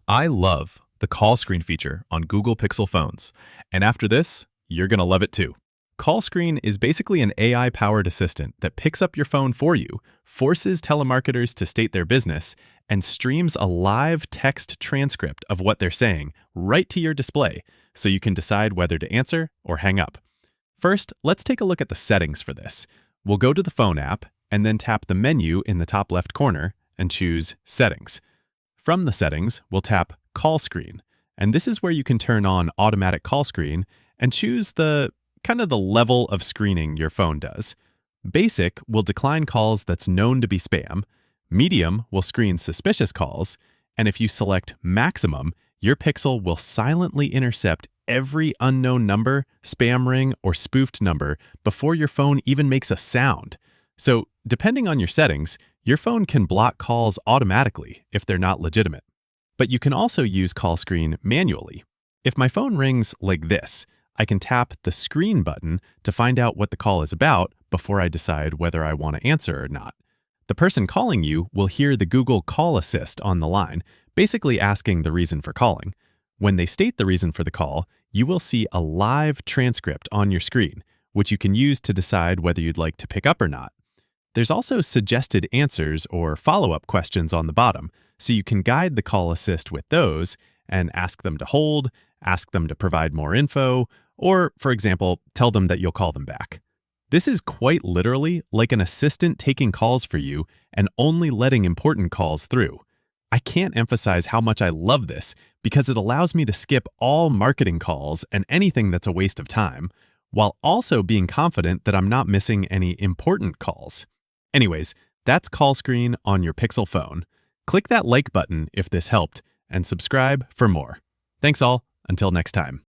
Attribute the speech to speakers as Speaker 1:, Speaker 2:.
Speaker 1: I love the call screen feature on Google Pixel phones. And after this, you're going to love it too. Call screen is basically an AI-powered assistant that picks up your phone for you, forces telemarketers to state their business, and streams a live text transcript of what they're saying right to your display so you can decide whether to answer or hang up. First, let's take a look at the settings for this. We'll go to the phone app and then tap the menu in the top left corner and choose Settings. From the settings, we'll tap Call Screen, and this is where you can turn on Automatic Call Screen and choose the level of screening your phone does. Basic will decline calls that's known to be spam, Medium will screen suspicious calls, and if you select Maximum, your Pixel will silently intercept every unknown number, spam ring, or spoofed number before your phone even makes a sound. So, depending on your settings, your phone can block calls automatically if they're not legitimate. But you can also use call screen manually. If my phone rings like this, I can tap the screen button to find out what the call is about before I decide whether I want to answer or not. The person calling you will hear the Google Call Assist on the line, basically asking the reason for calling. When they state the reason for the call, you will see a live transcript on your screen, which you can use to decide whether you'd like to pick up or not. There's also suggested answers or follow-up questions on the bottom, so you can guide the call assist with those and ask them to hold, ask them to provide more info, or, for example, tell them that you'll call them back. This is quite literally like an assistant taking calls for you and only letting important calls through. I can't emphasize how much I love this because it allows me to skip all marketing calls and anything that's a waste of time, while also being confident that I'm not missing any important calls. Anyways, that's Call Screen on your Pixel phone. Click that like button if this helped, and subscribe for more. Thanks all, until next time.